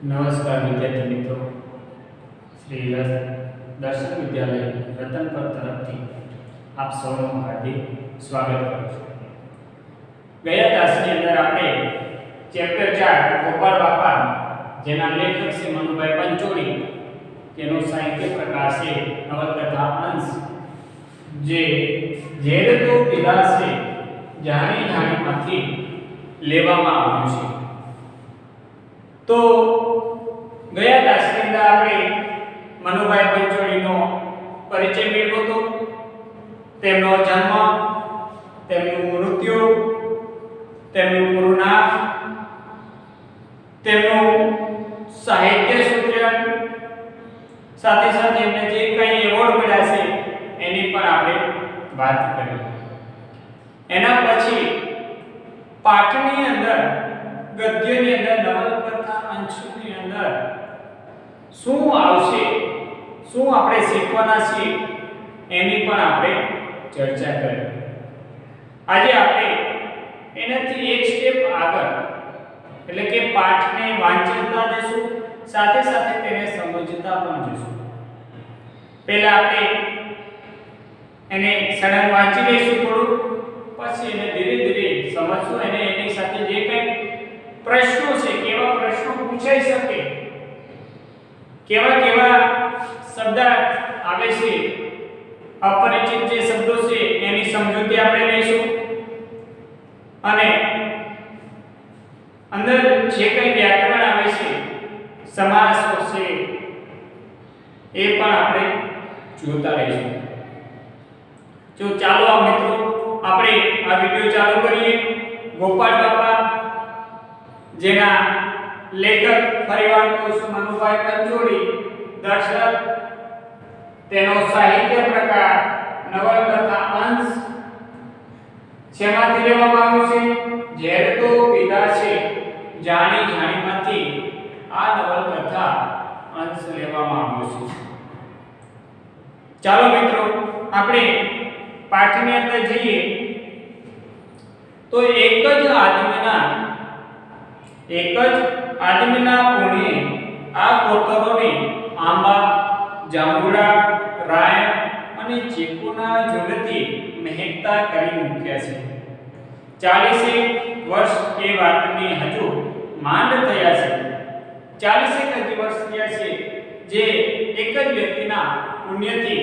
नमस्कार विद्यार्थी मित्रों, श्री दर्शन विद्यालय रतनपुर तरफ आप सौનું हार्दिक स्वागत करूँ છું। ગયા તાસની અંદર આપણે ચેપ્ટર 4 ગોપાળ બાપા જેના લેખક છે મનુભાઈ પંચોળી, તેનો સાહિત્ય પ્રકાર છે નવલકથા અંશ, જે ઝેર તો પીધા છે જાણી જાણીમાંથી લેવામાં આવ્યું છે। તો ગયા તાસની અંદર આપણે મનુભાઈ પંચોળીનો પરિચય મેળવ્યો હતો, તેમનો જન્મ, તેમનું મૃત્યુ, તેમનું પૂરું નામ, તેમનું સાહિત્ય સૂચન, સાથે સાથે એમને જે કંઈ એવોર્ડ મળ્યા છે એની પણ આપણે વાત કરી। એના પછી પાઠની અંદર, ગદ્યની અંદર, નવલકથા અંશની અંદર શું આવશે, શું આપણે શીખવાના છીએ એની પણ આપણે ચર્ચા કરી। આજે આપણે એનાથી એક સ્ટેપ આગળ, એટલે કે પાઠને વાંચતા જઈશું, સાથે સાથે તેને સમજતા પણ જઈશું। પહેલા આપણે એને સડન વાંચી લઈશું થોડું, પછી એને ધીરે ધીરે સમજશું, અને એની સાથે જે કંઈ પ્રશ્નો છે, કેવા પ્રશ્નો પૂછાઈ શકે, કેવા કેવા શબ્દ આવે છે, અપરિચિત જે શબ્દો છે એની સમજૂતી આપણે લઈશું, અને અંદર જે કંઈ વ્યાકરણ આવે છે, સમાસો છે, એ પણ આપણે જોતા રહીશું। જો ચાલો આ મિત્રો આપણે આ વિડિયો ચાલુ કરીએ। ગોપાળ બાપા જેના લેખક ફરીવાર કહું છું મનુભાઈ પંચોળી, દર્શક, તેનો સાહિત્ય પ્રકાર નવલકથા અંશ, શેમાંથી લેવામાં આવ્યું છે? ઝેર તો પીધા છે જાણી જાણીમાંથી આ નવલકથા અંશ લેવામાં આવ્યો છે। ચાલો મિત્રો આપણે પાઠની અંદર જઈએ તો એક જ આદમીના પુણ્યે આ કોતરોને આંબા, જાંબુડા, રાય અને ચીકુના ઝૂલથી મહેકતા કરી મૂક્યા છે। 40 વર્ષ એ વાતની હજુ માંડ થયા છે। 40 વર્ષ થયા છે જે એક જ વ્યક્તિના પુણ્યથી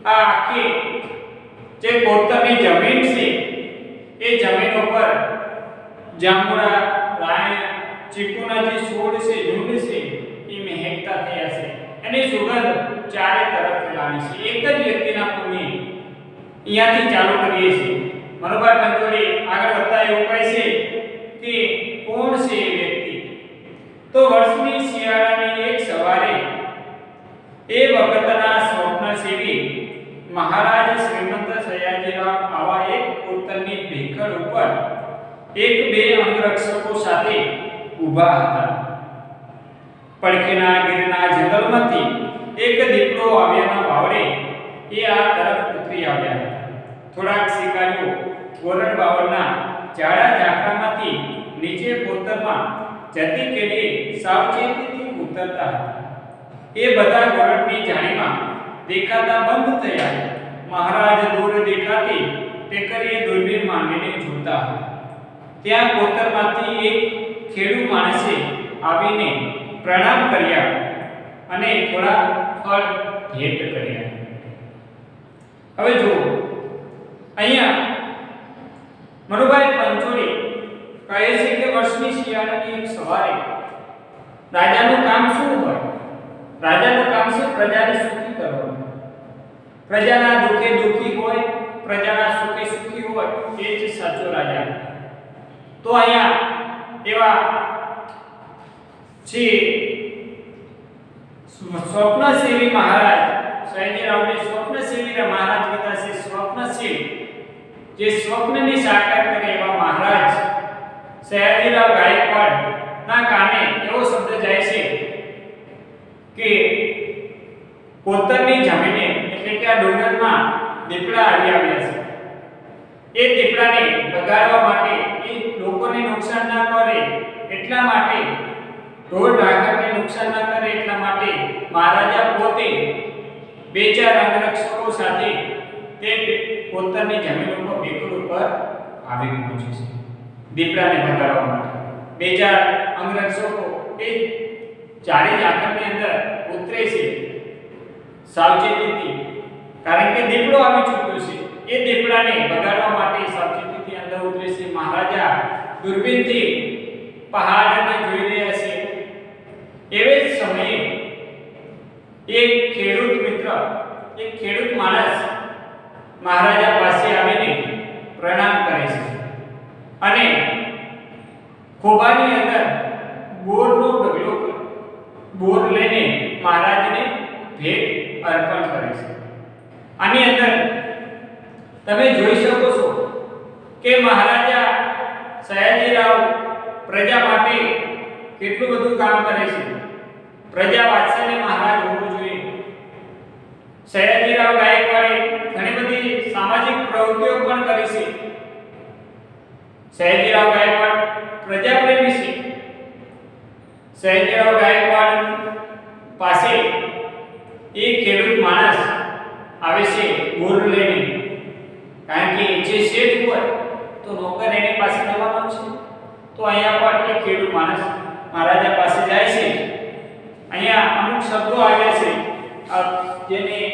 આ આખી જે કોતરની જમીન છે એ જમીન ઉપર જાંબુડા, રાય, ચીકુના જે છોડ છે, ઝૂંડ છે, એ મહેકતા થયા છે, એની સુગંધ ચારે તરફ ફેલાવી છે। એક જ વ્યક્તિના પુણ્ય અહીંયાથી ચાલુ કરીએ છીએ। મનુભાઈ પંચોળી આગળ વધતા એવું કહે છે કે કોણ છે એ વ્યક્તિ? તો વર્ષની શિયાળાની એક સવારે એ વખતના સ્વપ્નસેવી મહારાજ શ્રીમંત સયાજીરાવ આવા એક કોતરની ભેખડ ઉપર એક બે અંગરક્ષકો સાથે ઊભા હતા। પડખેના ગીરના જંગલમાંથી એક દીપડો આવ્યાના વાવડે એ આ તરફ ઉતરી આવ્યા હતા। થોડાક શિકારીઓ ગોરડ બાવળના જાડા ઝાકરામાંથી નીચે કોતરમાં જતી કેડીએ સાવચેતીથી ઉતરતા હતા। એ બધા ગોરડની જાળીમાં દેખાતા બંધ થયા। મહારાજ દૂર દેખાતી ટેકરીએ દૂરબીન માંડીને જોતા હતા। ત્યાં કોતરમાંથી એક ખેડૂ માણસે આવીને પ્રણામ કર્યા અને થોડા ફળ ભેટ કર્યા। હવે જુઓ, અહીંયા મનુભાઈ પંચોળી કહે છે કે વર્ષની શિયાળાની એક સવારે રાજાનું કામ શું હોય? રાજાનું કામ છે પ્રજાને સુખી કરવાનું। પ્રજાના દુઃખે દુઃખી હોય, પ્રજાના સુખે સુખી હોય, એ જ સાચો રાજા। તો અહીંયા એવા છે સ્વપ્નસેવી મહારાજ, સયાજીરાવને સ્વપ્નસેવી મહારાજ કીધા છે। સ્વપ્નસેવી જે સ્વપ્નની સાકાર કરે એવા મહારાજ સયાજીરાવ ગાયકવાડ ના કાને એવો શબ્દ જાય છે કે કોતરની જમીને, એટલે કે આ ડુંગરમાં દીપડા આવ્યા છે। એ દીપડાને ભગાડવા માટે, એ લોકોને નુકસાન ના કરે એટલા માટે ઢોર ઢાંખરને નુકસાન ન કરે એટલા માટે મહારાજા પોતે બે ચાર અંગરક્ષકો સાથે તે કોતરની જમીન ઉપર બેકડ ઉપર આવી પહોંચે છે દીપડાને ભગાડવા માટે. બે ચાર અંગરક્ષકો એ જાડી ઝાકળની અંદર ઉતરે છે સાવચેતીથી, કારણ કે દીપડો આવી ચૂક્યો છે. એ દીપડાને ભગાડવા માટે સાવચેતીથી અંદર ઉતરે છે. મહારાજા દૂરબીનથી પહાડને જોઈ રહ્યા છે. એવે જ સમયે એક ખેડૂત મિત્ર, એક ખેડૂત માણસ મહારાજા પાસે આવીને પ્રણામ કરે છે અને ખોબાની અંદર બોરનો ઢગલો બોર લઈને મહારાજને ભેટ અર્પણ કરે છે. આની અંદર તમે જોઈ શકો છો કે મહારાજા સયાજીરાવ પ્રજા માટે કેટલું બધું કામ કરે છે. પ્રજા વાત્સલ્ય મહારાજ હોવો જોઈએ. સયાજીરાવ ગાયકવાડે ઘણી બધી સામાજિક પ્રવૃત્તિઓ પણ કરી છે. સયાજીરાવ ગાયકવાડ પ્રજાપ્રેમી છે. સયાજીરાવ ગાયકવાડ પાસે એક ખેડૂત માણસ આવે છે બોર લઈને, કારણ કે જે શેઠ હોય તો નોકર એની પાસે જવાનો છે. તો અહીંયા પણ એક ખેડૂત માણસ મહારાજા પાસે જાય છે. અહીંયા અમુક શબ્દો આવ્યા છે જેની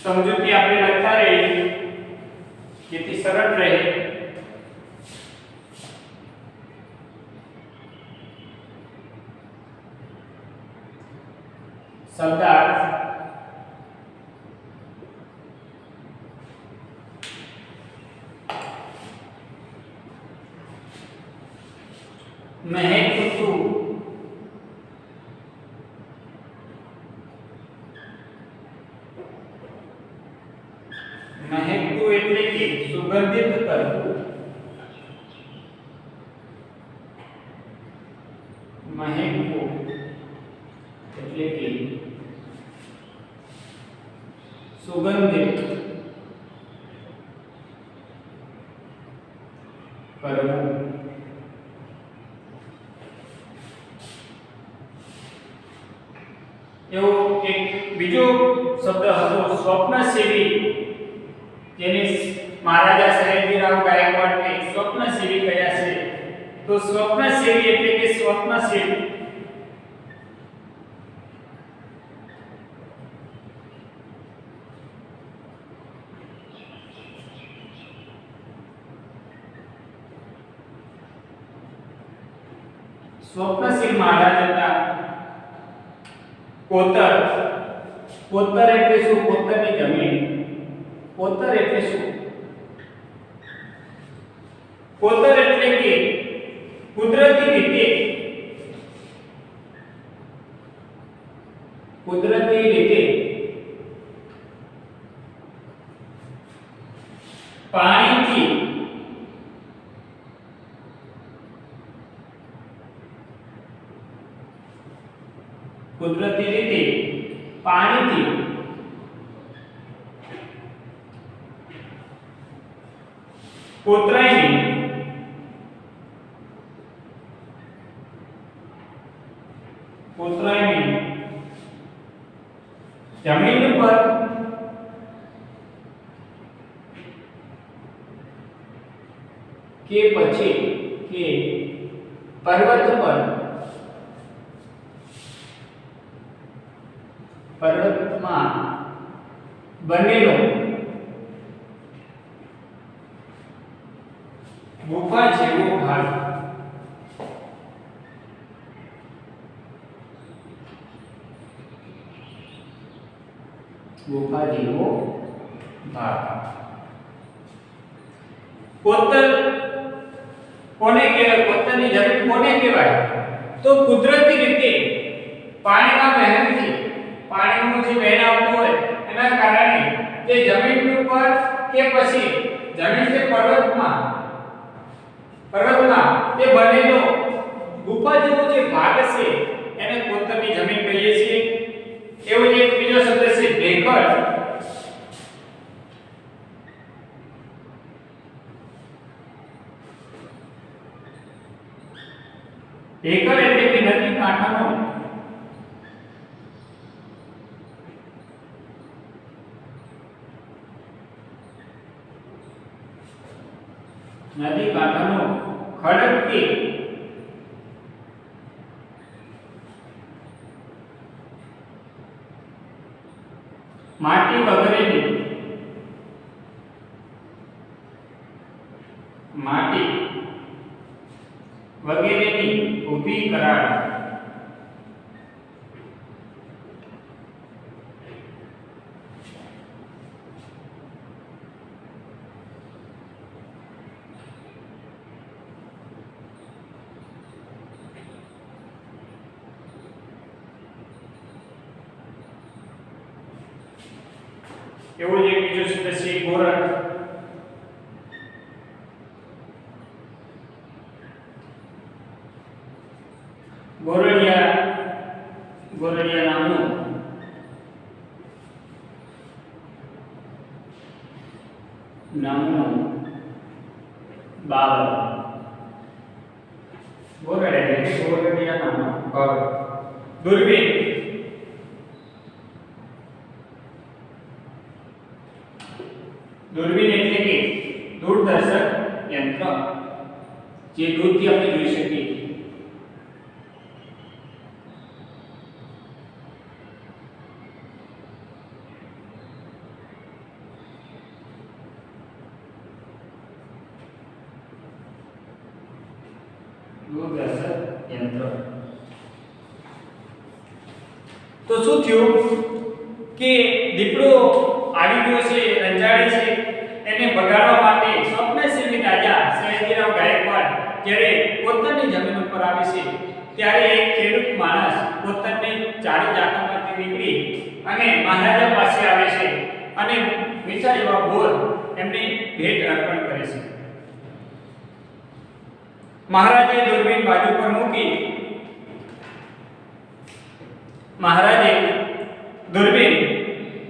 સમજૂતી આપણે લખતા રહીએ જેથી સરળ રહે. શબ્દાર્થ મહેકતુ મહેકતુ એટલે કે સુગંધિત કરવું. મહેકતુ એટલે કે સુગંધિત કરવું. એવો એક બીજો શબ્દ હતો સ્વપ્નસેવી, જેને મહારાજા સયાજીરાવ ગાયકવાડને સ્વપ્નસેવી કહ્યા છે. તો સ્વપ્નસેવી એટલે કે સ્વપ્નસેવી. સ્વપ્નશીલ મહારાજ હતા. કોતર, કોતર એટલે શું? કોતરની જમીન. કોતર એટલે શું? કોતર એટલે કે કુદરતી રીતે પાણીથી કોતરાઈને જમીન પર કે પછી કે પર્વત પર, પર્વતમાં બનેલો ગુફા જેવો ભાગ. ગુફા જેવો ભાગ. કોતર કોને કહેવાય? કોતરની જમીન કોને કહેવાય? તો કુદરતી રીતે પાણીના વહેણથી, પાણીનું જે વહેણ આવતું હોય એના કારણે જે જમીન ઉપર કે પછી જમીન કે પર્વતમાં તે બનેલો ગુફા જેવો જે ભાગ છે એને કોતરની જમીન કહીએ છીએ. એવો જ એક બીજો શબ્દ છે ભેખડ. એકલ એટલે કે નદી કાંઠાનો ખડક કે માટી વગેરેની ઊભી કરાર એવો જ એક બીજો શબ્દ છે ગોરડ. ગોરડિયા નામનું બાબર. ગોરડ એટલે ગોરડિયા નામનો બાબર. દૂરબીન એટલે કે દૂરદર્શક યંત્ર, જે દૂરથી આપણે જોઈ શકીએ. દૂરદર્શક યંત્ર. તો શું થયું કે દીપડો આવી ગયો છે, રંજાડી છે, એને બગાડવા માટે સ્વપ્નશીલ રાજા સયાજીરાવ ગાયકવાડ જ્યારે કોતરની જમીન ઉપર આવે છે ત્યારે એક ખેડૂત માણસ કોતરની ચાળી ચાકરમાંથી નીકળી અને મહારાજા પાસે આવે છે અને મીઠા એવા બોર એમને ભેટ અર્પણ કરે છે. મહારાજે દૂરબીન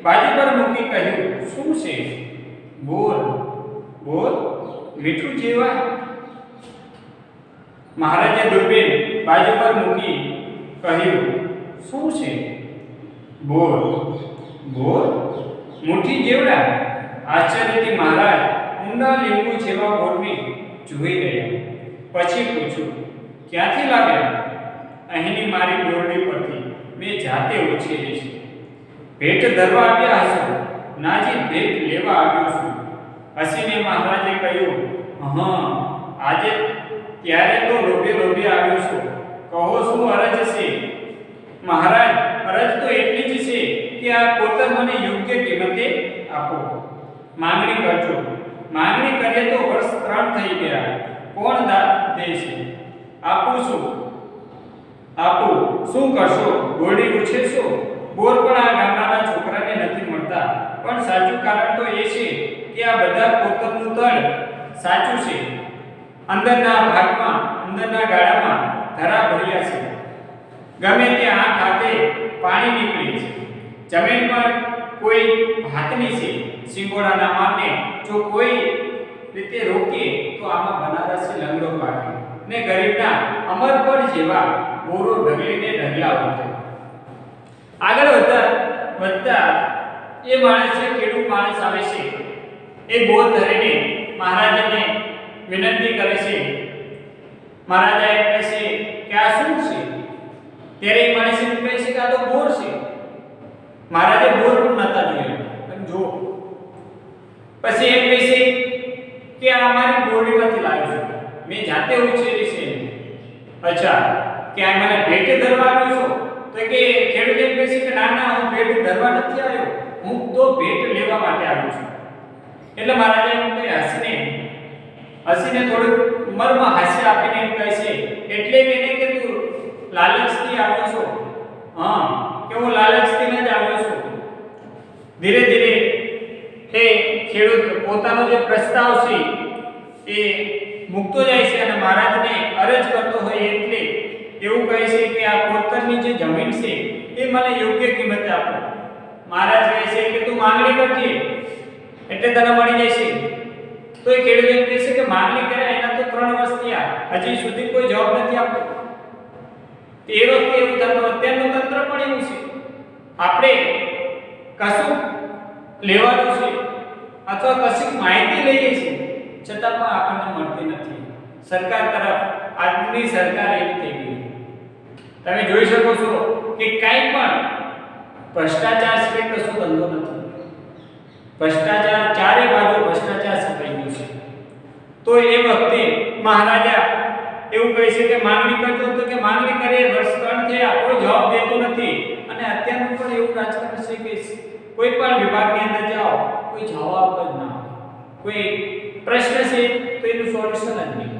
બાજુ પર મૂકી કહ્યું, શું છે? બોર મીઠું જેવા. મહારાજે દૂરબીન બાજુ પર મૂકી કહ્યું, શું છે? બોર મુઠ્ઠી જેવડા. આશ્ચર્યથી મહારાજ ઊંડા લીંબુ જેવા બોરને જોઈ રહ્યા. પછી પૂછ્યું, ક્યાંથી લાવ્યા? અહીંની મારી બોરડી પરથી મેં જાતે ઉછેરી છે. ભેટ ધરવા આવ્યા હશો? નાજી, ભેટ લેવા આવ્યો છું. હસીને મહારાજે કહ્યું, આજે ત્યારે તો લોભે આવ્યો છું. કહો, શું અરજ છે? મહારાજ, અરજ તો એટલી જ છે કે આ કોતર મને યોગ્ય કિંમતે આપો. માંગણી કરજો. માંગણી કરીએ તો વર્ષ 3 થઈ ગયા. કોણ દેશે? આપું શું કરશો? ઘોડી ઉછેરશો? બોર પણ આ ગામડાના છોકરાને નથી મળતા. પણ સાચું કારણ તો એ છે કે આ બધા કોતરનું તળ સાચું છે. અંદરના ગાળામાં ધરા ભર્યા છે. ગમે ત્યાં આંખ હાથે પાણી નીકળે છે. જમીન પર કોઈ ભાતની છે. સિંગોડાના મારને જો કોઈ રીતે રોકીએ તો આમાં બનારસી લંગડો પાકે ને ગરીબના અમરપડ જેવા બોરો ઢગલીને ઢગલા ઉઠે. આગળ વધતા એ માણસ છે, ખેડૂત માણસ આવે છે. એ બોર ધરીને મહારાજાને વિનંતી કરે છે. મહારાજા કહે છે કે આ શું છે? ત્યારે એ માણસ કહે છે કે આ તો બોર છે. મહારાજે બોર પણ નતા જોયા, પણ જો પછી એમ કહે છે કે આ અમારી બોરડીમાંથી લાવ્યો છું, મેં જાતે ઉછેરી છે. અચ્છા, કે આ મને ભેટ ધરવા આવ્યો છો? તો કે ખેડૂત એમ કહે છે કે ના, હું ભેટ ધરવા નથી આવ્યો, હું તો ભેટ લેવા માટે આવ્યો છું. એટલે મહારાજા એમ કહે, હસીને થોડું ઉંમરમાં હાસ્ય આપીને એમ કહે છે, એટલે એને કે તું લાલચથી આવ્યો છો? કે હું લાલચથી જ આવ્યો છું. ધીરે ધીરે એ ખેડૂત પોતાનો જે પ્રસ્તાવ છે એ મૂકતો જાય છે અને મહારાજને અરજ કરતો હોય એટલે એવું કહે છે કે આ કોતરની જે જમીન છે એ મને યોગ્ય કિંમતે આપો. મહારાજ કહે છે કે તું માંગણી કરજે એટલે તને મળી જશે. તો એ ખેડૂત એમ કહે છે કે માંગણી કર્યા એના તો 3 વર્ષ થયા, હજી સુધી કોઈ જવાબ નથી આપતો. એ વખતે એવું થતું, અત્યારનું તંત્ર પણ એવું છે. આપણે કશું લેવાનું છે અથવા કશી માહિતી લઈએ છીએ છતાં પણ આપણને મળતી નથી. સરકાર તરફ આજની સરકાર એવી થઈ ગઈ. તમે જોઈ શકો છો કે કાંઈ પણ ભ્રષ્ટાચાર સિવાય કશું ધંધો નથી. ભ્રષ્ટાચાર ચારે બાજુ ભ્રષ્ટાચાર છવાઈ ગયું છે. તો એ વખતે મહારાજા એવું કહે છે કે માંગણી કરજો, તો કે માંગણી કરીએ વર્ષ 3 થયા કોઈ જવાબ દેતો નથી. અને અત્યારનું પણ એવું રાજકારણ છે કે કોઈ પણ વિભાગની અંદર જાઓ કોઈ જવાબ જ ના આવે. કોઈ પ્રશ્ન છે તો એનું સોલ્યુશન જ નહીં.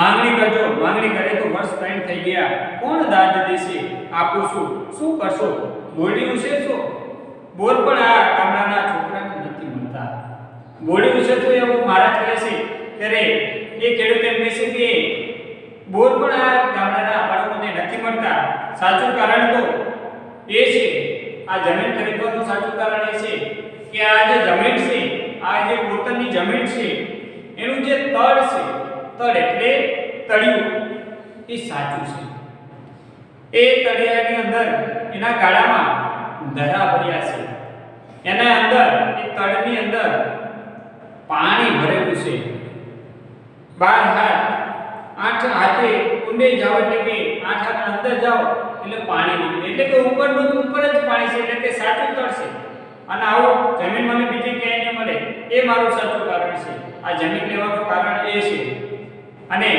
માંગણી કરજો, માંગણી કરે તો વર્ષ 3 થઈ ગયા, કોણ દાદ દેશે, આપું શું કરશો, બોરડી ઉછેરશો? બોર પણ આ ગામડાના છોકરાને નથી મળતા. બોરડી ઉછેરશો એવું મહારાજ કહે છે ત્યારે એ ખેડૂત એમ કહે છે કે બોર પણ આ ગામડાના બાળકોને નથી મળતા. સાચું કારણ તો એ છે, આ જમીન ખરીદવાનું સાચું કારણ એ છે કે આ જે જમીન છે, આ જે પોતાની જમીન છે એનું જે તળ છે, તળ એટલે તળિયું, એ સાચું છે. એ તળિયાની અંદર એના ગાળામાં ધરા ભર્યા છે. એના અંદર એ તળની અંદર પાણી ભરેલું છે. 12 હાથ 8 હાથે ઊંડે જાઓ એટલે કે 8 હાથ અંદર જાઓ એટલે પાણી નીકળે. એટલે કે ઉપરનું ઉપર જ પાણી છે, એટલે કે સાચું તળ છે. અને આવો જમીન મને બીજી ક્યાંય ન મળે, એ મારું સાચું કારણ છે. આ જમીન લેવાનું કારણ એ છે. અને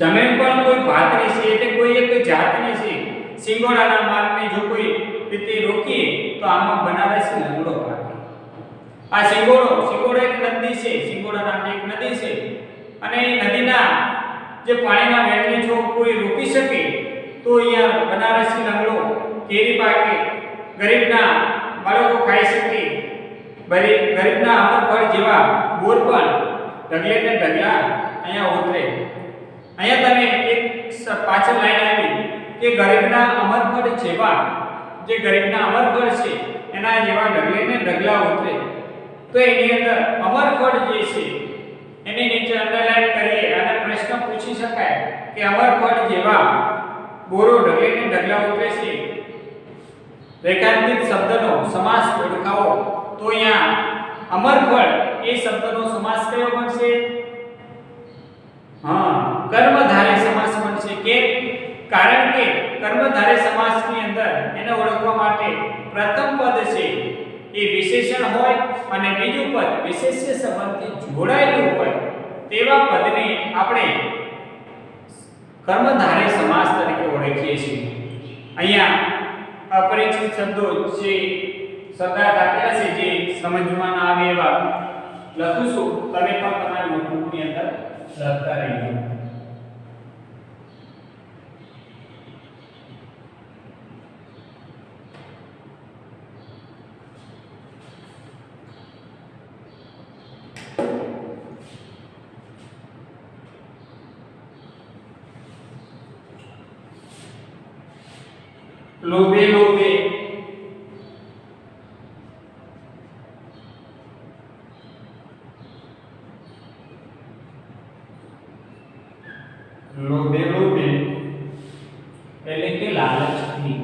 જમીન પણ કોઈ ભાતની છે, એટલે કોઈ એક જાતની છે. સિંગોડાના માર્ગને જો કોઈ રીતે રોકીએ તો આમાં બનારસી લંગડો પાકે. આ સિંગોડો એક નદી છે, સિંગોડા નામની એક નદી છે. અને એ નદીના જે પાણીના વહેણને જો કોઈ રોકી શકે તો અહીંયા બનારસી લંગડો, કેરી પાકે, ગરીબના બાળકો ખાઈ શકે, ગરીબના અમરફળ જેવા બોર પણ ઢગલે ને ઢગલા અહીંયા ઉતરે. અહીંયા તમે એક પાછળ લાઈન આવી કે ગરીબના અમરફળ જેવા, જે ગરીબના અમરફળ છે એના જેવા ઢગલે ને ઢગલા ઉતરે. તો એની અંદર અમરફળ જે છે એની નીચે અંડરલાઈન કરીએ અને પ્રશ્ન પૂછી શકાય કે અમરફળ જેવા બોરો ઢગલે ને ઢગલા ઉતરે છે. રેખાંકિત શબ્દનો સમાસ ઓળખાવો તો અહીંયા અમરફળ એ શબ્દનો સમાસ કયો બનશે? કર્મધારય સમાસ બનશે. કે કારણ કે કર્મધારય સમાસની અંદર એને ઓળખવા માટે પ્રથમ પદ છે એ વિશેષણ હોય અને બીજું પદ વિશેષ્ય સંબંધથી જોડાયેલું હોય તેવા પદને આપણે કર્મધારય સમાસ તરીકે ઓળખીએ છીએ. અહીંયા અપરિચિત શબ્દો જે શબ્દાર્થ આપેલા છે જે સમજવામાં ના આવે એવા લખું છું. તમે પણ તમારી નોટબુકની અંદર લખતા રહેજો. લોભે લોભે, લોભે લોભે એટલે કે લાલચથી.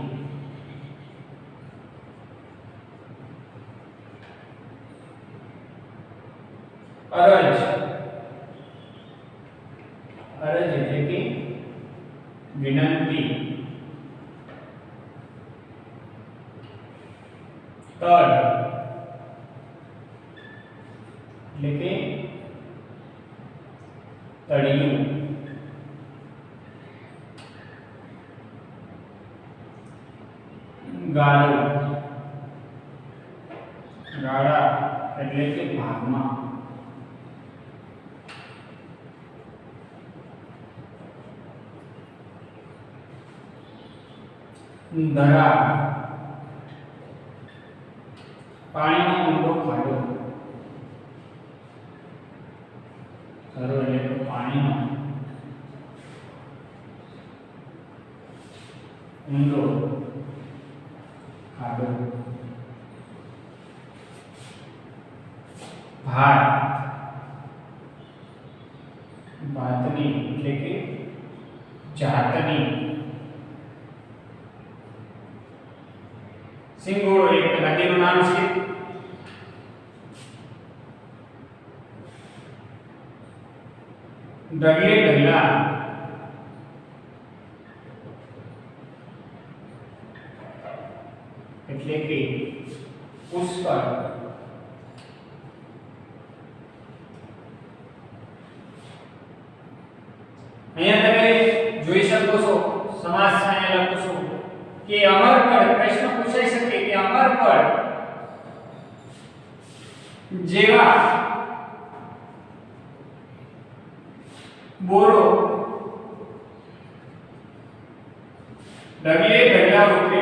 અરજ, અરજ એટલે કે વિનંતી. તળ એટલે કે તળિયું. ગાળો, ગાળા એટલે કે ભાગમાં. ધરા, પાણીનો ઊંડો ખાડો. ધરો એટલે પાણીનો ઊંડો ખાડો. ભાત, ભાતની એટલે કે જાતની સિંગોડો એક નદીનું નામ છે ડગલે ડગલા એટલે કે પુષ્કળ અહીંયા તમે જોઈ શકો છો સમાસ અહીંયા લખું છું કે અમર પર પ્રશ્ન પૂછાઈ શકે કે અમર પર જેવા બોરો ડગલે ડગલા ઉતરે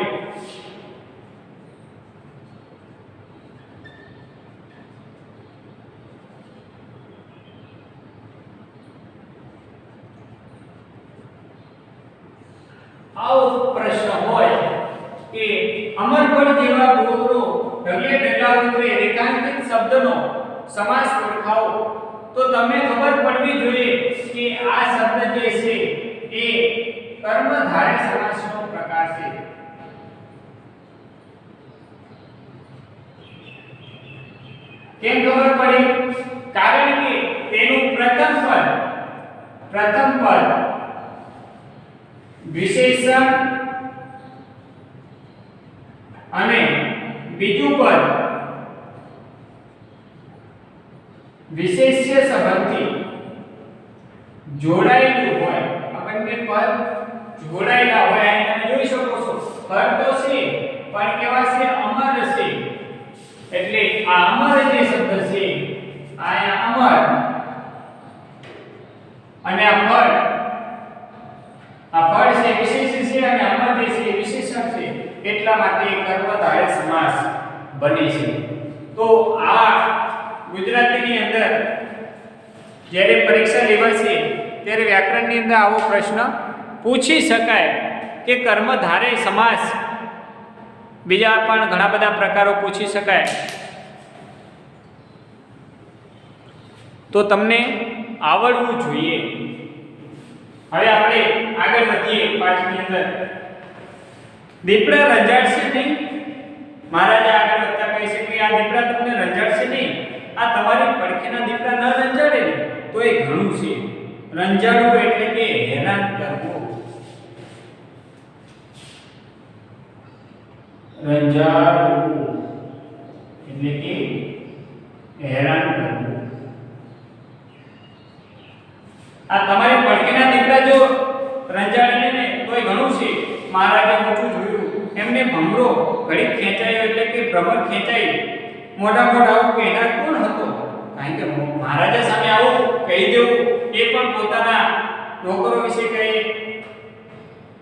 આવો પ્રશ્ન હોય કે અમર પર જેવા બોરો ડગલે ડગલા ઉતરે રેખાંકિત શબ્દનો સમાસ ઓળખાવો તો તમને ખબર પડવી જોઈએ કે આ શબ્દ જે છે એ કર્મધારય સમાસનો પ્રકાર છે કેમ ખબર પડી કારણ કે તેનું પ્રથમ પદ વિશેષણ અને બીજું પદ વિશેષ્ય સંબંધથી જોડાયેલું હોય આપણને પદ જોડાયેલા હોય અહીં તમે જોઈ શકો છો પદ તો છે પણ કેવા છે અમર છે એટલે આ અમર જે શબ્દ છે આ અમર અને આ પદ છે વિશેષ છે અને અમર જે છે વિશેષણ છે એટલા માટે કર્મધારય સમાસ બને છે તો આ ગુજરાતીની અંદર જ્યારે પરીક્ષા લેવાય છે ત્યારે વ્યાકરણની અંદર આવો પ્રશ્ન પૂછી શકાય કે કર્મધારય સમાસ બીજા પણ ઘણા બધા પ્રકારો પૂછી શકાય તો તમને આવડવું જોઈએ હવે આપણે આગળ વધીએ પાઠની અંદર દીપડા રંજાડશે નહીં મહારાજા આગળ વધતા કહે છે કે આ દીપડા તમને રંજાડશે નહીં આ તમારી પડખેના દીપડા ન રંજાડે ને તો એ ઘણું છે રંજાડવું એટલે કે હેરાન કરવું રંજાડવું એટલે કે હેરાન કરવું આ તમારી પડખેના દીપડા જો રંજાડે ને તો એ ઘણું છે મહારાજે ઊંચું જોયું એમને ભમરો ઘડી ખેંચાયો એટલે કે ભ્રમર ખેંચાઈ મોઢા આવું કહેનાર કોણ હતો કારણ કે મહારાજા સામે આવું કહી દેવું એ પણ પોતાના નોકરો વિશે કહે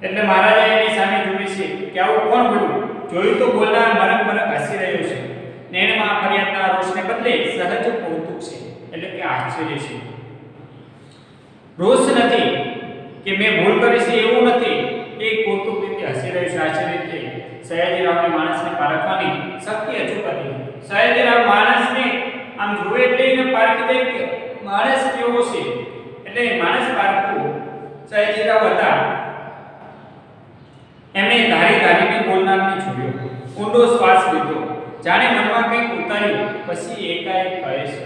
એટલે મહારાજા એની સામે જોવે છે કે આવું કોણ બોલ્યું જોયું તો બોલનાર મરક હસી રહ્યો છે નેણમાં ફરિયાદના રોષને બદલે સહજ કૌતુક છે એટલે કે આશ્ચર્ય છે રોષ નથી કે મેં ભૂલ કરી છે એવું નથી એ કૌતુક રીતે હસી રહ્યો છે આશ્ચર્ય રીતે સયાજીરાવને માણસને પારખવાની શક્તિ અચૂક હતી સયાજીરાવ માણસને આમ જોવે એટલે એને પારખી દે કે માણસ કેવો છે એટલે માણસ પારખવું સયાજીરાવ હતા એમણે ધારીને બોલનારને જોયો ઊંડો શ્વાસ લીધો જાણે મનમાં કંઈક ઉતાર્યું પછી એકાએક કહે છે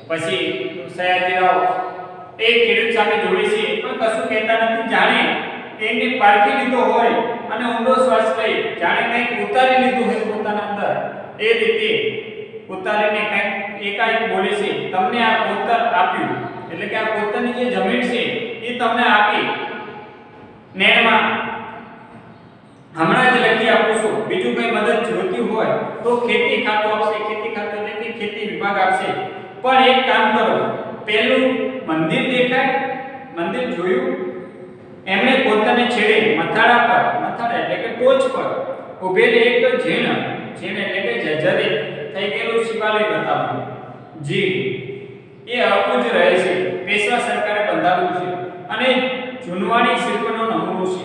પછી સયાજીરાવ એ ખેડૂત સામે જોડે છે પણ કશું કહેતા નથી જાણે એને પારખી લીધો હોય અને ઊંડો શ્વાસ લઈ જાણે કંઈક ઉતારી લીધું હોય પોતાના અંદર એ રીતે ઉતારીને કંઈક એકાએક બોલે છે તમને આ કોતર આપ્યું એટલે કે આ કોતરની જે જમીન છે એ તમને આપી નેણમાં હમણાં જ લખી આપું છું બીજું કઈ મદદ જોઈતી હોય તો ખેતી ખાતું આપશે ખેતી ખાતું એટલે કે ખેતી વિભાગ આપશે પણ એક કામ કરો પહેલું મંદિર દેખાય મંદિર જોયું એમણે પોતાને છેડે મથાળા એટલે કે ટોચ પર ઉભેલી એક ઝીણ એટલે કે જર્જરિત થઈ ગયેલું શિવાલય બતાવ્યું જી એ આવું જ રહે છે પેશવા સરકારે બંધાવ્યું છે અને જૂનવાણી શિલ્પનો નમૂનો છે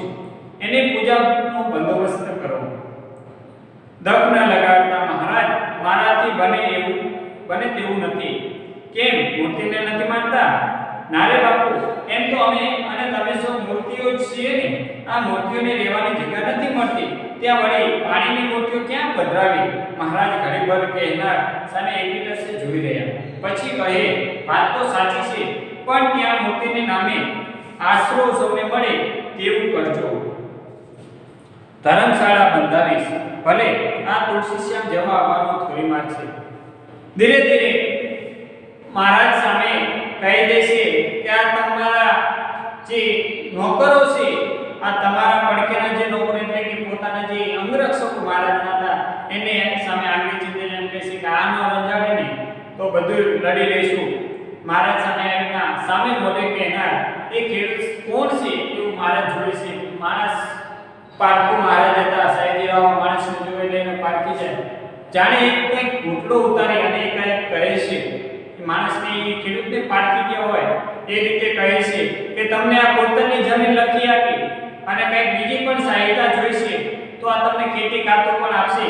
એની પૂજાનો બંદોબસ્ત કરો દક ન લગાડતા મહારાજ મારાથી બને તેવું નથી કેમ મૂર્તિને નથી માનતા નારે બાપુ, એમ તો અમે અને તમે સૌ મૂર્તિઓ જ છીએ ને. આ મૂર્તિઓને રહેવાની જગ્યા નથી મળતી, ત્યાં વળી પાણીની મૂર્તિઓ ક્યાં પધરાવી? મહારાજ ઘડીભર કહેનાર સામે એકબીજાને જોઈ રહ્યા. પછી કહે, વાત તો સાચી છે, પણ ત્યાં મૂર્તિને નામે આશરો સૌને મળે તેવું કરજો. ધર્મશાળા બંધાવીશ, ભલે આ તુલસીશ્યામ જવા આવવાનો થોડી વાર છે. ધીરે ધીરે મહારાજ સામે કહી દેશે કે આ તમારા જે નોકરો છે, આ તમારા પડખેના જે નોકરો એટલે કે પોતાના જે અંગરક્ષકો મહારાજના હતા, એને સામે આંગળી ચીંધીને એમ કહેશે કે આ નો રંજાડે ને તો બધું લડી લઈશું. મહારાજ સામે એમના સામે મોઢે કહેનાર એ ખેડૂત કોણ છે એવું મહારાજ જોડે છે. માણસ પારખું મહારાજ હતા, સાહેબરાવ માણસને જોઈ લઈને પારખી જાય, જાણે એક કંઈક ઘૂંટડો ઉતારી અને કંઈક કહે છે. માણસને ખેડૂતને પારખી ગયો હોય એ રીતે કહે છે કે તમને આ પોતાની જમીન લખી આપી અને કંઈક બીજી પણ સહાયતા જોઈશે તો આ તમને ખેતી ખાતું પણ આપશે,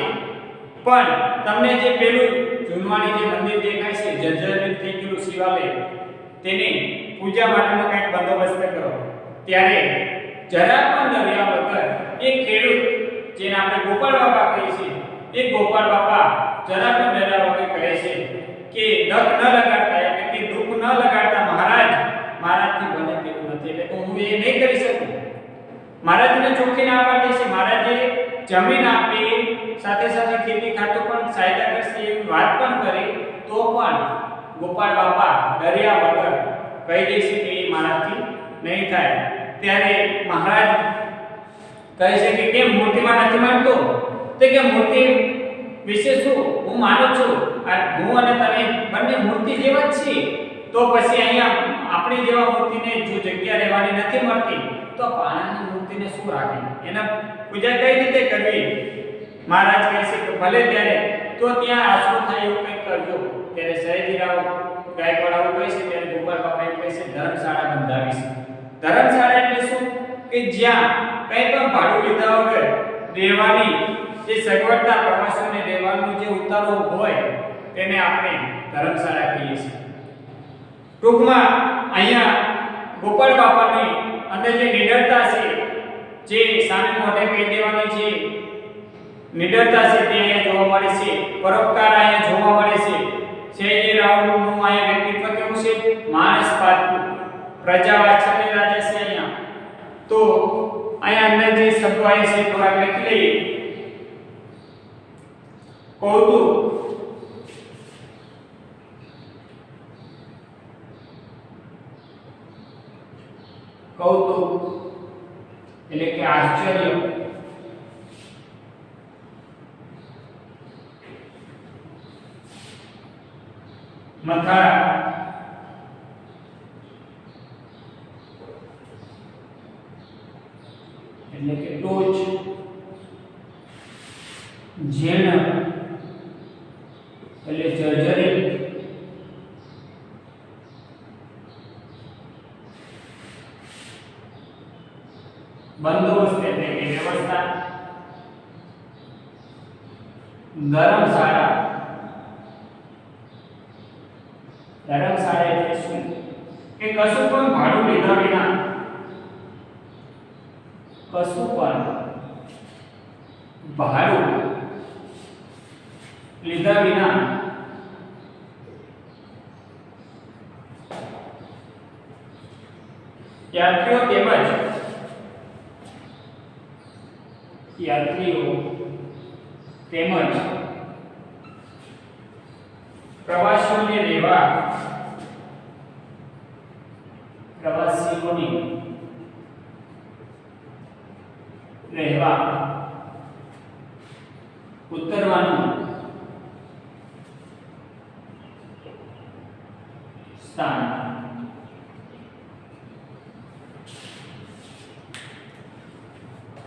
પણ તમને જે પેલું જૂનવાણી જે મંદિર દેખાય છે જર્જરિત થઈ ગયેલું શિવાલય, તેની પૂજા માટેનો કંઈક બંદોબસ્ત કરો. ત્યારે જરા પણ ડર્યા વગર એક ખેડૂત જેને આપણે ગોપાળ બાપા કહીએ છીએ, એ ગોપાળ બાપા જરા પણ ડર્યા વગર કહે છે કે દખ ન લગાડતા એટલે કે દુઃખ ન લગાડતા મહારાજ, મહારાજથી બને તેવું નથી, એટલે હું એ નહીં કરી શકું. મહારાજને ચોખ્ખી ના પાડી છે. મહારાજે જમીન આપી, સાથે સાથે ખેતી ખાતું પણ સહાયતા કરશે એવી વાત પણ કરી, તો પણ ગોપાળ બાપા ડર્યા વગર કહી દેશે કે એ મારાથી નહીં થાય. ત્યારે મહારાજ કહે છે કે કેમ મૂર્તિમાં નથી માનતો? તો કે મૂર્તિ વિશે શું, હું માનું છું, હું અને તમે બંને મૂર્તિ જેવા જ છીએ, તો પછી અહીંયા આપણી જેવા મૂર્તિને જો જગ્યા રહેવાની નથી મળતી તો પાણાની મૂર્તિને શું રાખે, એના પૂજા કઈ રીતે કરવી? મહારાજ કહે છે કે ભલે ત્યારે તો ત્યાં આશરો થાય એવું કંઈક કરજો. ત્યારે સયાજીરાવ ગાયકવાડ આવું કહે છે, ત્યારે ગોપાળ બાપા એમ કહે છે ધર્મશાળા બંધાવીશ. ધર્મશાળા એટલે શું કે જ્યાં કંઈ પણ ભાડું લીધા વગર રહેવાની જે સગવડતા, પ્રવાસીઓને રહેવાનું જે ઉતારો હોય તેને આપણે ધર્મશાળા કહીએ છીએ. ટૂંકમાં અહીંયા ગોપાળ બાપાની અંદર જે નિડરતા છે, જે સામે મોઢે કહી દેવાની છે નિડરતા છે, તે અહીંયા જોવા મળે છે. પરોપકાર અહીંયા જોવા મળે છે. સયાજીરાવનું અહીંયા વ્યક્તિત્વ કેવું છે? માણસ પારખું, પ્રજા વાત્સલ્ય રાજા છે અહીંયા. તો અહીંયા અંદર જે શબ્દો આવે છે થોડાક લખી લઈએ. કૌતુક, કૌતુક એટલે કે આશ્ચર્ય, મથાળા એટલે કે ટોચ, ઝેણ એટલે જર્જરિત, બંદોબસ્ત એટલે કે વ્યવસ્થા, ધર્મશાળા, ધર્મશાળા એટલે શું કે કશું પણ ભાડું લીધા વિના, કશું પણ ભાડું લીધા વિના યાત્રીઓ તેમજ પ્રવાસીઓને રહેવા ઉતરવાનું સ્થાન.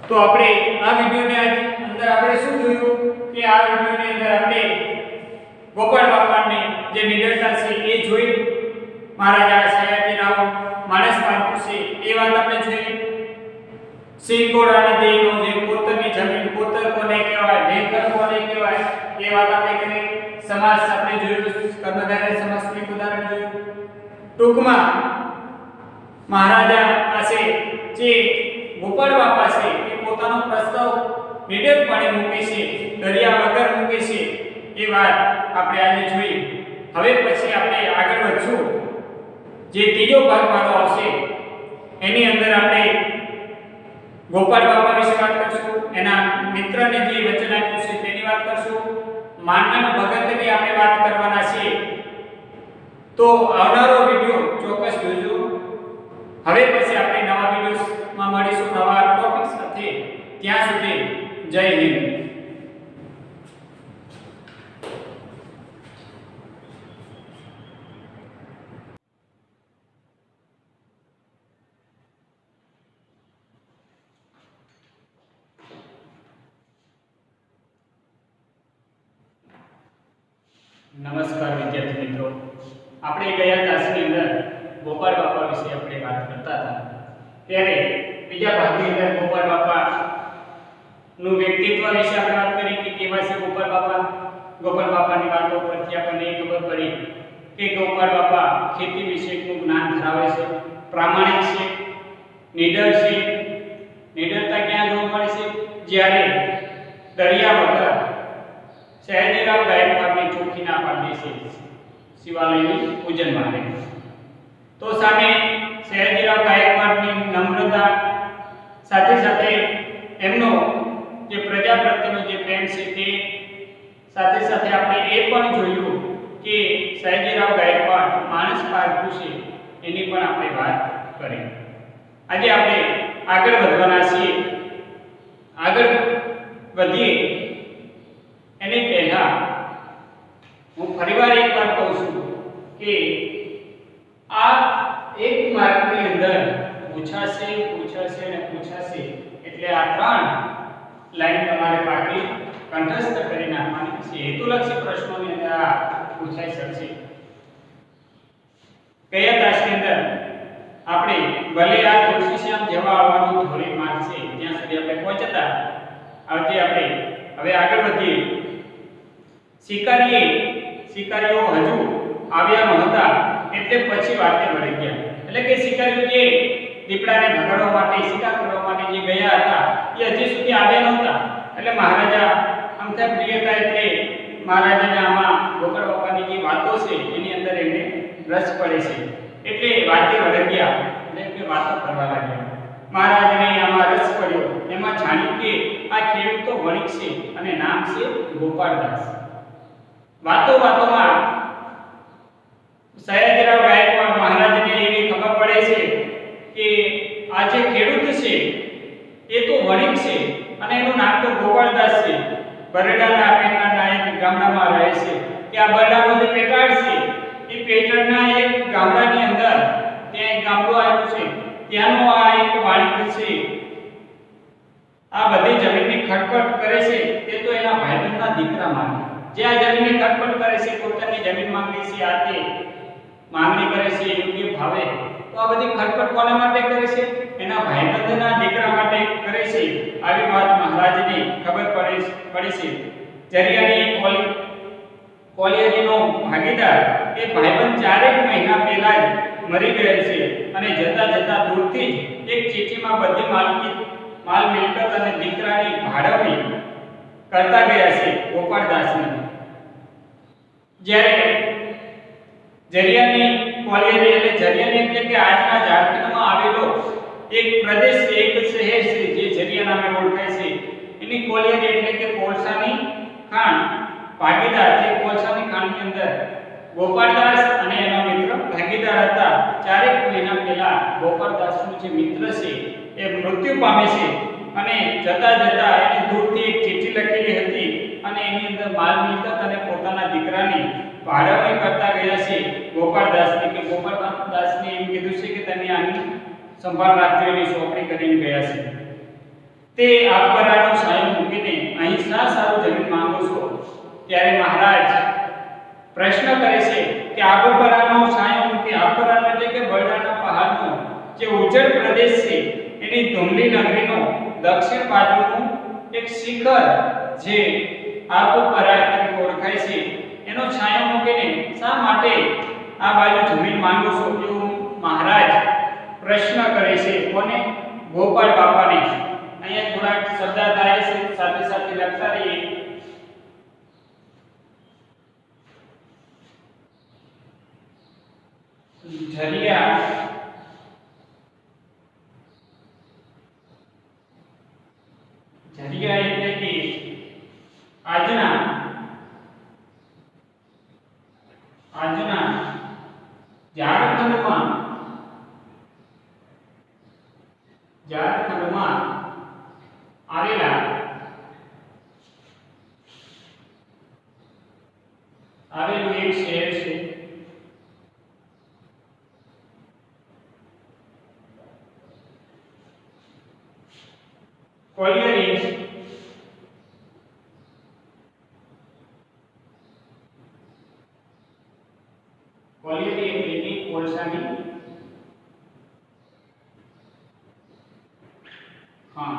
તો આપણે આ વિડિયોને અંદર આપણે શું જોયું કે આ વિડિયોની અંદર આપણે ગોપાળ બાપાની જે નિડરતા છે એ જોઈ. મહારાજા સયાજીરાવ માણસ પારખું છે એ વાત આપણે જોઈ. સિંહ ઘોડાને દેનો જે પોતાની જમીન, પોતર કોને કહેવાય, ઢેકર કોને કહેવાય એ વાત આપણે કરી. સમાસ આપણે જોયું, કર્મધારય સમાસનું ઉદાહરણ જોયું. ટૂંકમાં મહારાજા પાસે જે ગોપાળ બાપા છે એ પોતાનો પ્રસ્તાવ નિડરપણે મૂકે છે, દરિયા વગર મૂકે છે, એ વાત આપણે આજે જોઈ. હવે પછી આપણે આગળ વધશું. જે ત્રીજો ભાગ મારો આવશે એની અંદર આપણે ગોપાળ બાપા વિશે વાત કરશું, એના મિત્રને જે વચન આપ્યું છે તેની વાત કરશું, માનનાનો ભગતની આપણે વાત કરવાના છીએ. તો આવનારો વિડિયો ચોક્કસ જોજો. હવે પછી આપણે નવા વિડિયોઝમાં મળીશું નવા ટોપિક સાથે. ત્યાં સુધી જય હિન્દ. નમસ્કાર વિદ્યાર્થી મિત્રો. આપણે ગયા ક્લાસની અંદર ગોપાળ બાપા વિશે આપણે વાત કરતા હતા. ત્યારે બીજા ભાગની અંદર ગોપાળ બાપા નું વ્યક્તિત્વ વિશે આપણે વાત કરી કે કેવા છે ગોપાળ બાપા. ગોપાળ બાપાની વાતો પરથી આપણને એ ખબર પડી કે ગોપાળ બાપા ખેતી વિશેનું જ્ઞાન ધરાવે છે, પ્રામાણિક છે, નિડર છે. નિડરતા ક્યાં જોવા મળે છે? જ્યારે દરિયા વગર સયાજીરાવ ગાયકવાડની ચોખ્ખી ના પાડી છે શિવાલયની પૂજન માટે. તો સામે સયાજીરાવ ગાયકવાડની નમ્રતા સાથે સાથે એમનો જે પ્રજા પ્રત્યેનો જે પ્રેમ છે તે સાથે સાથે આપણે એ પણ જોયું કે સયાજીરાવ ગાયકવાડ માણસ પારખું છે એની પણ આપણે વાત કરી. આજે આપણે આગળ વધવાના છીએ. આગળ વધીએ એની પહેલા હું ફરીવાર એકવાર કહું છું કે આ એક માર્કની અંદર પૂછાશે અને પૂછાશે એટલે આ ત્રણ લાઈન તમારે પાકી કંઠસ્થ કરી નાખવાની છે. હેતુલક્ષી પ્રશ્નોની અંદર આ પૂછાઈ શકશે. કયા તાસની અંદર આપણે ભલે આ તુલસીશ્યામ જેવા આવવાનું ધોરી માર્ગ છે ત્યાં સુધી આપણે પહોંચતા આજે આપણે હવે આગળ વધીએ. શિકારીઓ હજુ આવ્યા નહોતા એટલે પછી વાતે વળી ગયા. એટલે કે શિકારીઓ જે દીપડાને ભગાડવા માટે શિકાર કરવા માટે જે ગયા હતા એ હજી સુધી આવ્યા નહોતા. એટલે મહારાજા અમથા પ્રિયતા એટલે મહારાજાને આમાં ગોપાળ બાપાની જે વાતો છે એની અંદર એમને રસ પડે છે એટલે વાતે વળી ગયા. એટલે કે વાતો કરવા લાગ્યા. મહારાજને આમાં રસ પડ્યો. એમાં જાણ્યું કે આ ખેડૂત તો વણિક છે અને નામ છે ગોપાળદાસ. વાતોમાં સયાજીરાવ ગાયકવાડ મહારાજને એવી ખબર પડે છે કે આ જે ખેડૂત છે એ તો વણિક છે અને એનું નામ તો ગોપાળદાસ છે. બરડાના પેટાળના એક ગામડામાં રહે છે. કે આ બરડાનો જે પેટાળ છે એ પેટાળના એક ગામડાની અંદર ત્યાં એક ગામડું આવ્યું છે. ત્યાંનો આ એક વાણિક છે. આ બધી જમીનની ખટપટ કરે છે તે તો એના ભાઈબંધના દીકરા માને. જે આ જમીનની ખટપટ કરે છે, પોતાની જમીન માંગે છે, આ તે માંગણી કરે છે યોગ્ય ભાવે, તો આ બધી ખટપટ કોના માટે કરે છે? એના ભાઈબંધના દીકરા માટે કરે છે. આવી વાત મહારાજને ખબર પડે છે. જરિયાની કોલિયરીનો ભાગીદાર એ ભાઈબંધ 4 મહિના પહેલા જ મરી ગયેલ છે અને જતા દૂરથી જ એક ચીઠીમાં બધી માલ મિલકત અને દીકરાની ભાડવણી કરતા ગયા છે ગોપાળદાસને. જ્યારે જરિયાની કોલિયરી એટલે કે આજના ઝારખંડમાં આવેલો એક પ્રદેશ એક શહેર છે જે જરિયા નામે ઓળખાય છે. એની કોલિયરી એટલે કે કોલસાની ખાણ ભાગીદાર. જે કોલસાની ખાણની અંદર ગોપાળદાસ અને એનો મિત્ર ભાગીદાર હતા. 4 મહિના પહેલા ગોપાળદાસનો જે મિત્ર છે એ મૃત્યુ પામે છે અને જતા એને દૂરથી એક ચિઠ્ઠી લખેલી હતી અને એની અંદર માલ મિલકત અને પોતાના દીકરાની ભાડવણી કરતા ગયા છે ગોપાળદાસને. કે ગોપાળદાસને એમ કીધું છે કે તમે આની સંભાળ રાખજો એની સોંપણી કરીને ગયા છે. તે આપબરાનો સાયો મૂકીને અહીં શા સારું જમીન માંગો છો? ત્યારે મહારાજ પ્રશ્ન કરે છે કે આપબરાનો સાયો મૂકી. આપબરાનો એટલે કે બરડાના પહાડનો જે ઉજ્જડ પ્રદેશ છે એની ધુમલી નગરીનો દક્ષિણ બાજુનું એક શિખર જે આપબરા તરીકે ઓળખાય છે એનો છાંયો મૂકીને શા માટે આ બાજુ જમીન માંગો છો? એવું મહારાજ પ્રશ્ન કરે છે કોને? ગોપાળ બાપાને. અહીંયા થોડાક શબ્દ થાય છે સાથે સાથે લખતા રહીએ. ઝરિયા એટલે કે આજના ઝારખંડમાં આવેલું એક શહેર છે. કોલિયરી એટલે કે કોલસાની ખાણ.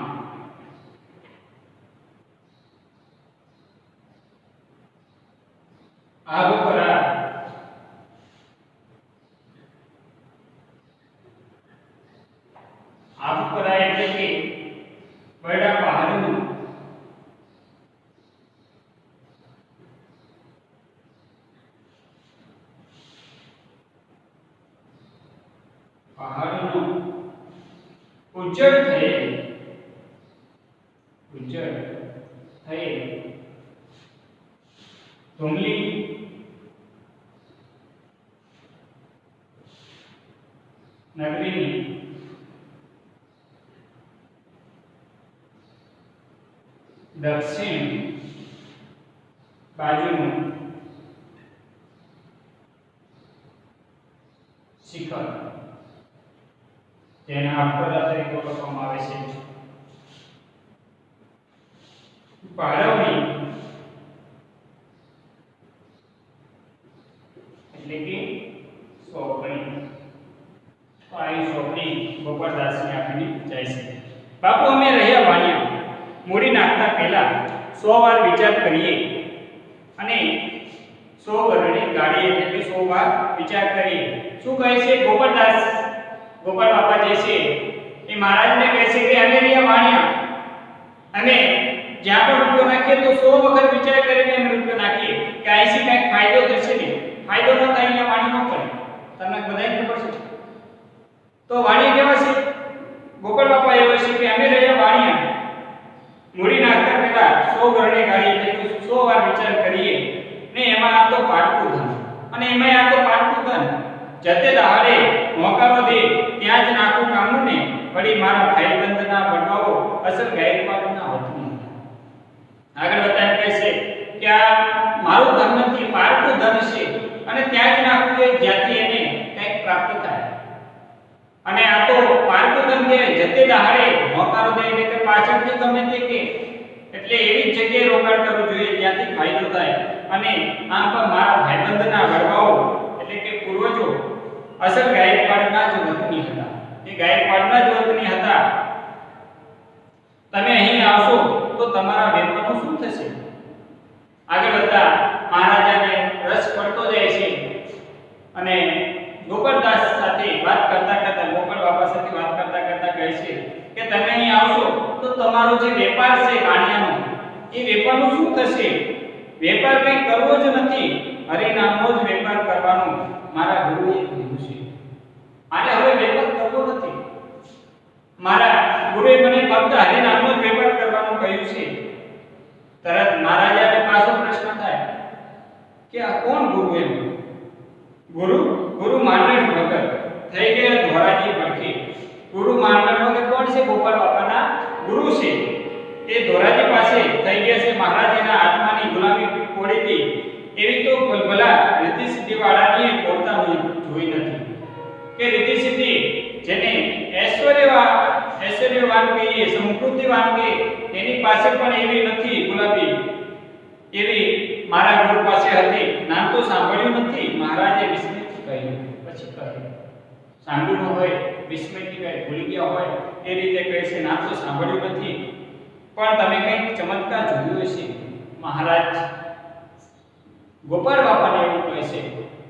આગપરા એટલે કે બડા પહાડનું ઉજ્જડ થયેલ ધુમલી નગરીની દક્ષિણ બાજુનું શિખર જેને આપણા તરીકે ઓળખવામાં આવે છે. પારવડી એટલે કે સોપણી. તો આ સોપણી ગોપાળદાસની આપીને જાય છે. બાપુ અમે રહ્યા વાણિયા. મૂડી નાખતા પહેલા 100 વાર વિચાર કરીએ અને 100 ગરણી ગાડી એટલે કે 100 વાર વિચાર કરીએ. શું કહે છે ગોપાળદાસ? ગોપાળ બાપા જે છે એ મહારાજને કહે છે કે અમે રહ્યા વાણિયા, અમે જ્યાં પણ રૂપિયો નાખીએ તો 100 વખત વિચાર કરીને અમે રૂપિયો નાખીએ કે આઈસી કંઈક ફાયદો થશે ને. ફાયદો ન થાય અહીંયા વાણી ન કરે. તમને બધાને ખબર છે. તો વાણી કેવા છે? ગોપાળ બાપા એવા છે કે અમે રહ્યા વાણિયા, મૂડી નાખતા પહેલા 100 ગરણી ગાડી એટલે કે 100 વાર વિચાર કરીએ ને એમાં આ તો પારકું ધન, અને એમાં આ તો પારકું ધન જતે દહાડે મોકારો દે ત્યાં જ નાખું કામનું ને વળી મારા ભાઈબંધના વડવાઓ અસલ ગાયકવાડના વતની. આગળ બતાવી કહે છે કે આ મારું ધન નથી, પારકું ધન છે અને ત્યાં જ નાખવું જોઈએ જ્યાંથી એને કંઈક પ્રાપ્ત થાય. અને આ તો પારકું ધન કે જતે દહાડે મોકારો દે એટલે કે પાછળથી ગમે તે કે એટલે એવી જ જગ્યાએ રોકાણ કરવું જોઈએ જ્યાંથી ફાયદો થાય. અને આમ પણ મારા ભાઈબંધના વડવાઓ એટલે કે પૂર્વજો અસલ ગાયકવાડના જ વતની હતા. એ ગાયકવાડના જ વતની હતા. તમે અહીં આવશો તો તમારા વેપારનું શું થશે? આગળ વધતા મહારાજાને રસ પડતો જાય છે અને ગોપાળદાસ સાથે વાત કરતા કરતા ગોપાળ બાપા સાથે વાત કરતા કરતા કહે છે કે તમે અહીં આવશો તો તમારો જે વેપાર છે વાણિયાનો એ વેપારનું શું થશે? વેપાર કંઈ કરવો જ નથી, હરિનામનો જ વેપાર કરવાનો મારા ગુરુએ કીધું છે. આને હવે વેપાર કરવો નથી. મારા ગુરુએ મને ફક્ત હરિનામનો જ વેપાર કરવાનું કહ્યું છે. તરત મહારાજાને પાછો પ્રશ્ન થાય કે આ કોણ ગુરુ? એમ ગુરુ માંડણ ભગત થઈ ગયા ધોરાજી પડખે. ગુરુ માંડણ ભગત કોણ છે? ગોપાળ બાપાના ગુરુ છે. એ ધોરાજી પાસે થઈ ગયા છે. મહારાજના આત્માની ગુલામી છોડીથી એવી તો ભલભલા રીતિ સિદ્ધિ વાળાની પોતા જોઈ નથી કે રીતિ સિદ્ધિ જેને ઐશ્વર્યવાન કહીએ, સમૃદ્ધિવાન કહીએ, એની પાસે પણ એવી નથી ગુલાબી એવી મારા ગુરુ પાસે હતી. નામ તો સાંભળ્યું નથી. મહારાજે વિસ્મયથી કહ્યું. પછી કહ્યું સાંભળ્યું હોય વિસ્મયથી કહે, ભૂલી ગયા હોય એ રીતે કહે છે નામ તો સાંભળ્યું નથી પણ તમે કંઈક ચમત્કાર જોયો હશે. મહારાજ ગોપાળ બાપાને એવું કહે છે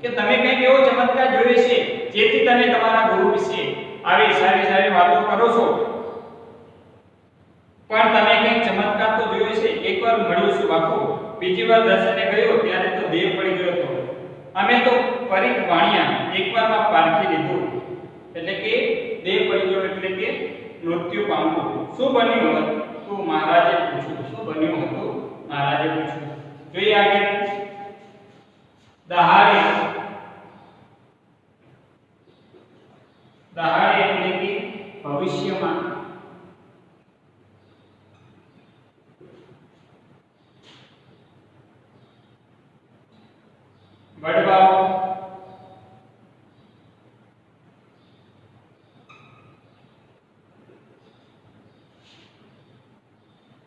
કે તમે કંઈક એવો ચમત્કાર જોયો છે જેથી તમે તમારા ગુરુ વિશે આવી સારી સારી વાતો કરો છો, પણ તમે કંઈક ચમત્કાર તો જોયો છે. એકવાર મળ્યો છું બાપુ, બીજી વાર દર્શને ગયો ત્યારે તો દેહ પડી ગયો હતો. અમે તો પરીખ વાણિયા, એકવારમાં પારખી લીધું, એટલે કે દેહ પડી ગયો એટલે કે મૃત્યુ પામ્યું. શું બન્યું હતું? તો મહારાજે પૂછ્યું. શું બન્યું હતું? મહારાજે પૂછ્યું. જોઈએ આગળ. દહાડે એટલે કે ભવિષ્યમાં વડવાઓ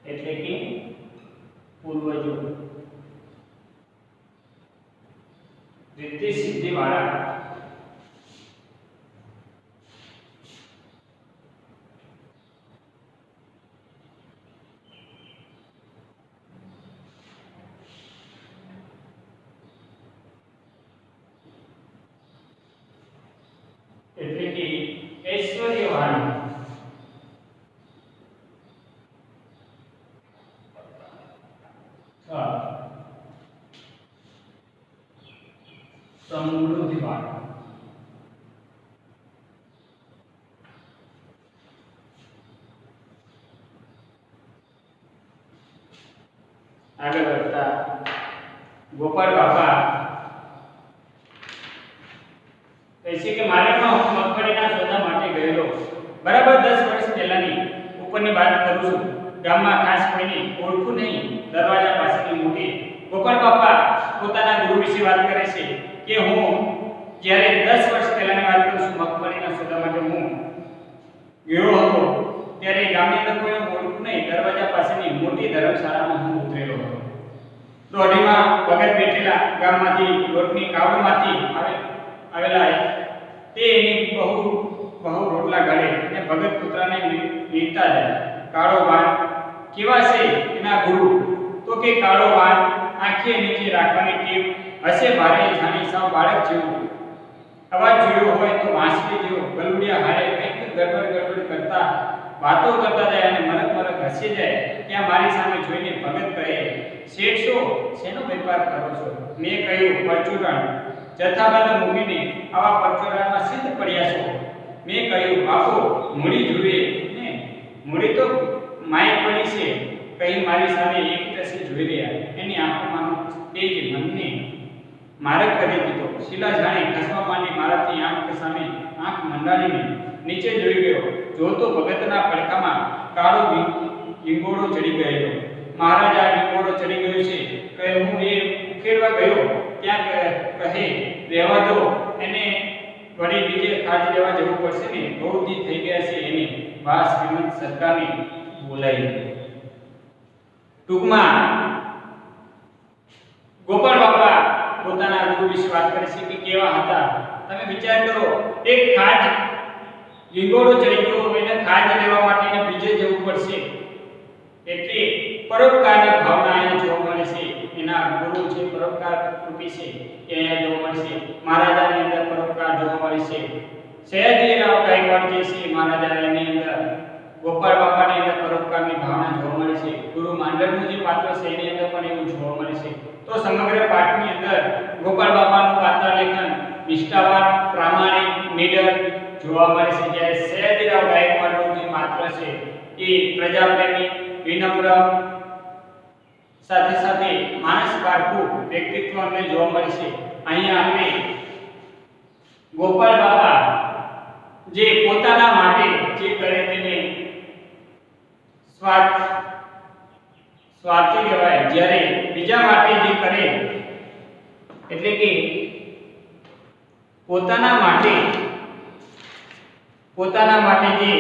એટલે કે પૂર્વજો રીતિ સિદ્ધિ વાળા એટલે કે ઐશ્વર્યવાન સમૃદ્ધિવાન આગળ વધતા ગોપાલ બાપા કહે છે કે મારે પણ મગફળીના સોદા માટે ગયેલો, બરાબર 10 વર્ષ પહેલાની ઉપરની વાત કરું છું. ગામમાં ખાસ કોઈને ઓળખું નહીં. દરવાજા પાસેની મોટી ગોપાલ બાપા પોતાના ગુરુ વિશે વાત કરે છે કે હું જ્યારે 10 વર્ષ પહેલાની વાત કરું છું, મગફળીના સોદા માટે હું ગયો હતો ત્યારે ગામની અંદર કોઈ ઓળખું નહીં. દરવાજા પાસેની મોટી ધર્મશાળામાં હું ઉતરેલો હતો. દોઢીમાં ભગત બેઠેલા ગામમાંથી લોટની કાવડમાંથી આવેલા તે એની બહુ રોટલા ગાળે અને ભગત પુત્રને નીતા જાય. કાળો વાન કેવા છે એના ગુરુ? તો કે કાળો વાન આંખે નીચે રાખવાની ટેવ, હશે ભારે જાણી સાવ બાળક જેવું, અવાજ જોયો હોય તો વાંસળી જેવો, ગલુડિયા હારે કંઈક ગડબડ કરતા વાતો કરતા જાય અને મરક હસી જાય. ત્યાં મારી સામે જોઈને ભગત કહે, શેઠ છો, શેનો વેપાર કરો છો? મેં કહ્યું, પરચુરણ. જથ્થાબંધ મૂકીને આવા પરચુરણમાં સિદ્ધ પડ્યા છો. મેં કહ્યું, બાપુ મૂડી જોઈએ ને, મૂડી તો માય પડી છે, કહી મારી સામે એક ટસે જોઈ રહ્યા. એની આંખોમાંનો તેજ મનને મારક કરી દીધો. શીલા જાણે ખસવા માંડી મારાથી આંખ સામે આંખ મંડાવીને નીચે જોઈ ગયો. જોતો ભગતના પડખામાં કાળો હિંગોળો ચડી ગયેલો. મહારાજ આ હિંગોળો ચડી ગયો છે, કહે હું એ ઉખેડવા ગયો ત્યાં કહે રહેવા દો, એને વળી બીજે ખાજ લેવા જવું પડશે ને, બહુ દી થઈ ગયા છે. એને વાસ શ્રીમંત સરકારને બોલાવી. ટૂંકમાં ગોપાલ બાપા પોતાના ગુરુ વિશે વાત કરે છે કે કેવા હતા. તમે વિચાર કરો, એક ખાજ હિંગોળો ચડી ગયો, એને ખાજ લેવા માટે બીજે જવું પડશે. એટલે પરોપકારની ભાવના અહીંયા જોવા મળે છે. એના ગુરુ છે પરોપકાર રૂપી છે, એ અહીંયા જોવા મળે છે. મહારાજાની અંદર પરોપકાર જોવા મળે છે. સયાજીરાવ ગાયકવાડ જે છે મહારાજાની અંદર, ગોપાલ બાપાની અંદર પરોપકારની ભાવના જોવા મળે છે. ગુરુ માંડવનું જે પાત્ર છે એની અંદર પણ એવું જોવા મળે છે. તો સમગ્ર પાઠની અંદર ગોપાલ બાપાનું પાત્ર લેખન નિષ્ઠાવાન, પ્રામાણિક, નીડર જોવા મળે છે. જ્યારે સયાજીરાવ ગાયકવાડનું જે પાત્ર છે એ પ્રજાપ્રેમી, વિનમ્ર, સાથે સાથે માનસ પારખું વ્યક્તિત્વ અમને જોવા મળે છે. અહીંયા આપણે ગોપાલ બાપા જે પોતાના માટે જે કરે તેને સ્વાર્થી કહેવાય, જ્યારે બીજા માટે જે કરે એટલે કે પોતાના માટે જે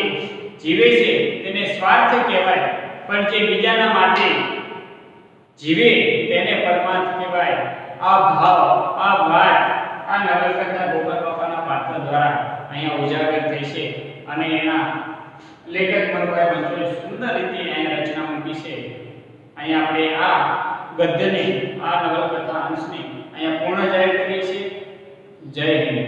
જીવે છે તેને સ્વાર્થ કહેવાય, પણ જે બીજાના માટે જીવે તેને પરમાર્થ કહેવાય. આ ભાવ, આ વાત, આ નવલકથા ગોપાલ બાપાના પાત્ર દ્વારા અહીંયા ઉજાગર થઈ છે અને એના લેખક મનોભાઈ બંસોએ સુંદર રીતે અહીંયા રચના મૂકી છે. અહીંયા આપણે આ ગદ્યને, આ નવલકથા અંશને અહીંયા પૂર્ણ જાહેર કરીએ છીએ. જય હિન્દ.